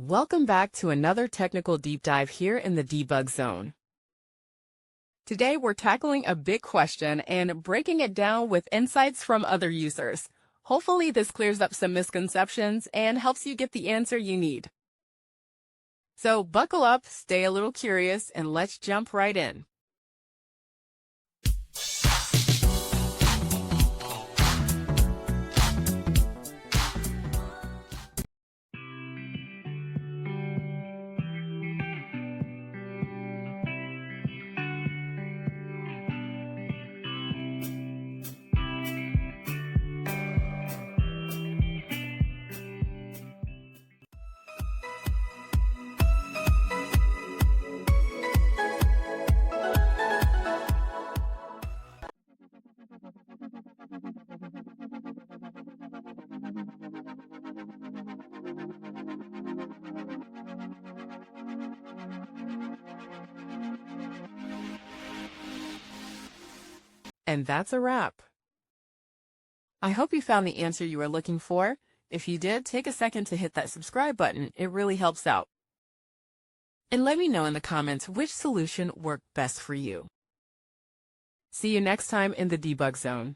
Welcome back to another technical deep dive here in the Debug Zone. Today we're tackling a big question and breaking it down with insights from other users. Hopefully this clears up some misconceptions and helps you get the answer you need. So buckle up, stay a little curious, and let's jump right in. And that's a wrap. I hope you found the answer you were looking for. If you did, take a second to hit that subscribe button. It really helps out. And let me know in the comments which solution worked best for you. See you next time in the Debug Zone.